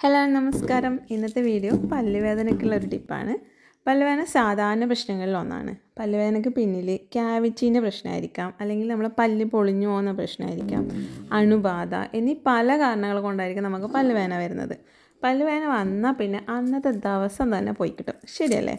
Hello നമസ്കാരം. ഇന്നത്തെ video പല്ലുവേദനയ്ക്കുള്ള ഒരു ടിപ്പാണ്. പല്ലുവേദന സാധാരണ പ്രശ്നങ്ങളിലൊന്നാണ്. പല്ലുവേദനയ്ക്ക് പിന്നിൽ ക്യാവിറ്റീൻ്റെ പ്രശ്നമായിരിക്കാം, അല്ലെങ്കിൽ നമ്മളെ പല്ല് പൊളിഞ്ഞു പോകുന്ന പ്രശ്നമായിരിക്കാം, അണുബാധ എന്നീ പല കാരണങ്ങൾ കൊണ്ടായിരിക്കും നമുക്ക് പല്ലുവേദന വരുന്നത്. പല്ലുവേദന വന്നാൽ പിന്നെ അന്നത്തെ ദിവസം തന്നെ പോയി കിട്ടും, ശരിയല്ലേ?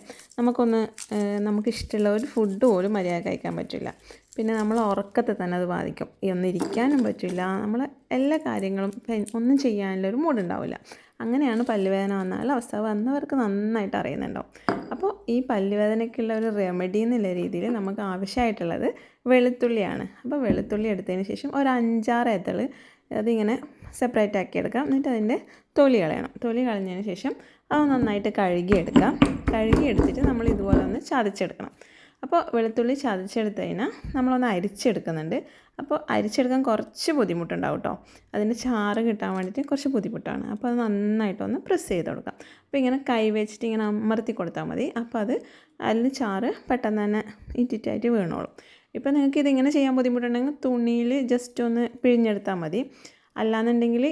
നമുക്കിഷ്ടമുള്ള ഒരു ഫുഡ് പോലും മര്യാദ കഴിക്കാൻ പറ്റില്ല. പിന്നെ നമ്മൾ ഉറക്കത്തെ തന്നെ അത് ബാധിക്കും. ഒന്നിരിക്കാനും പറ്റില്ല, നമ്മൾ എല്ലാ കാര്യങ്ങളും ഒന്നും ചെയ്യാനുള്ളൊരു മൂഡുണ്ടാവില്ല. അങ്ങനെയാണ് പല്ലുവേദന വന്നാൽ അവസ്ഥ. വന്നവർക്ക് നന്നായിട്ട് അറിയുന്നുണ്ടാവും. അപ്പോൾ ഈ പല്ലുവേദനയ്ക്കുള്ള ഒരു റെമഡി എന്നുള്ള രീതിയിൽ നമുക്ക് ആവശ്യമായിട്ടുള്ളത് വെളുത്തുള്ളിയാണ്. അപ്പോൾ വെളുത്തുള്ളി എടുത്തതിന് ശേഷം ഒരു 5-6 എതൾ അതിങ്ങനെ സെപ്പറേറ്റ് ആക്കി എടുക്കാം. എന്നിട്ട് അതിൻ്റെ തൊലി കളയണം. തൊലി കളഞ്ഞതിന് ശേഷം അത് നന്നായിട്ട് കഴുകിയെടുക്കാം. കഴുകിയെടുത്തിട്ട് നമ്മൾ ഇതുപോലെ ഒന്ന് ചതച്ചെടുക്കണം. അപ്പോൾ വെളുത്തുള്ളി ചതച്ചെടുത്ത് കഴിഞ്ഞാൽ നമ്മളൊന്ന് അരിച്ചെടുക്കുന്നുണ്ട്. അപ്പോൾ അരിച്ചെടുക്കാൻ കുറച്ച് ബുദ്ധിമുട്ടുണ്ടാവും കേട്ടോ. അതിൻ്റെ ചാറ് കിട്ടാൻ വേണ്ടിയിട്ട് കുറച്ച് ബുദ്ധിമുട്ടാണ്. അപ്പോൾ അത് നന്നായിട്ടൊന്ന് പ്രസ് ചെയ്ത് കൊടുക്കാം. അപ്പോൾ ഇങ്ങനെ കൈ വെച്ചിട്ട് ഇങ്ങനെ അമർത്തി കൊടുത്താൽ മതി. അപ്പോൾ അതിൽ ചാറ് പെട്ടെന്ന് തന്നെ ഇറ്റിറ്റായിട്ട് വീണോളും. ഇപ്പോൾ നിങ്ങൾക്ക് ഇതിങ്ങനെ ചെയ്യാൻ ബുദ്ധിമുട്ടുണ്ടെങ്കിൽ തുണിയിൽ ജസ്റ്റ് ഒന്ന് പിഴിഞ്ഞെടുത്താൽ മതി. അല്ലാന്നുണ്ടെങ്കിൽ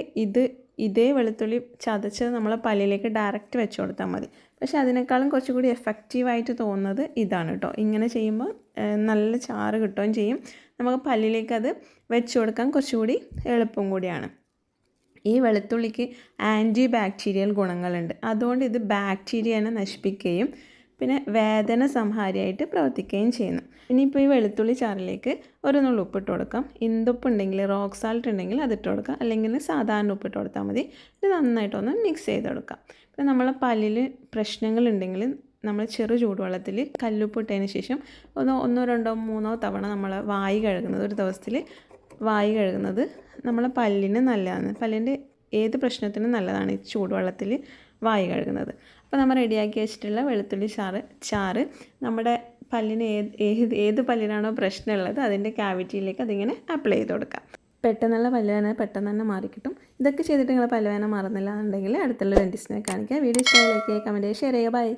ഇതേ വെളുത്തുള്ളി ചതച്ചത് നമ്മളെ പല്ലിലേക്ക് ഡയറക്റ്റ് വെച്ച് കൊടുത്താൽ മതി. പക്ഷേ അതിനേക്കാളും കുറച്ചുകൂടി എഫക്റ്റീവായിട്ട് തോന്നുന്നത് ഇതാണ് കേട്ടോ. ഇങ്ങനെ ചെയ്യുമ്പോൾ നല്ല ചാറ് കിട്ടുകയും ചെയ്യും. നമുക്ക് പല്ലിലേക്ക് അത് വെച്ച് കൊടുക്കാൻ കുറച്ചുകൂടി എളുപ്പം കൂടിയാണ്. ഈ വെളുത്തുള്ളിക്ക് ആൻറ്റി ബാക്ടീരിയൽ ഗുണങ്ങളുണ്ട്. അതുകൊണ്ട് ഇത് ബാക്ടീരിയനെ നശിപ്പിക്കുകയും പിന്നെ വേദന സംഹാരിയായിട്ട് പ്രവർത്തിക്കുകയും ചെയ്യുന്നു. ഇനിയിപ്പോൾ ഈ വെളുത്തുള്ളി ചാറിലേക്ക് ഒരു നുള്ളി ഉപ്പിട്ട് കൊടുക്കാം. ഇന്ദുപ്പ് ഉണ്ടെങ്കിൽ, റോക്ക് സാൾട്ട് ഉണ്ടെങ്കിൽ അതിട്ട് കൊടുക്കാം, അല്ലെങ്കിൽ സാധാരണ ഉപ്പിട്ട് കൊടുത്താൽ മതി. ഇത് നന്നായിട്ടൊന്ന് മിക്സ് ചെയ്ത് കൊടുക്കാം. പിന്നെ നമ്മളെ പല്ലിൽ പ്രശ്നങ്ങളുണ്ടെങ്കിൽ നമ്മൾ ചെറു ചൂടുവെള്ളത്തിൽ കല്ലുപ്പ് ഇട്ടതിന് ശേഷം 1, 2, 3 തവണ നമ്മൾ വായി കഴുകുന്നത്, ഒരു ദിവസത്തിൽ വായി കഴുകുന്നത് നമ്മളെ പല്ലിന് നല്ലതാണ്. പല്ലിൻ്റെ ഏത് പ്രശ്നത്തിനും നല്ലതാണ് ഈ ചൂടുവെള്ളത്തിൽ വായി കഴുകുന്നത്. അപ്പോൾ നമ്മൾ റെഡിയാക്കി വെച്ചിട്ടുള്ള വെളുത്തുള്ളി ചാറ് നമ്മുടെ പല്ലിന് ഏത് പല്ലിനാണോ പ്രശ്നമുള്ളത് അതിൻ്റെ ക്യാവിറ്റിയിലേക്ക് അതിങ്ങനെ അപ്ലൈ ചെയ്ത് കൊടുക്കാം. പെട്ടെന്നുള്ള പല്ലുവേദന പെട്ടെന്ന് തന്നെ മാറിക്കിട്ടും. ഇതൊക്കെ ചെയ്തിട്ട് നിങ്ങൾ പല്ലുവേദന മാറുന്നില്ല എന്നുണ്ടെങ്കിൽ അടുത്തുള്ള ഡെന്റിസ്റ്റിനെ കാണിക്കുക. വീഡിയോ ഇഷ്ടമായി ലൈക്ക് ചെയ്യുക, കമൻറ്റ് ചെയ്യുക, ഷെയർ ചെയ്യുക. ബൈ.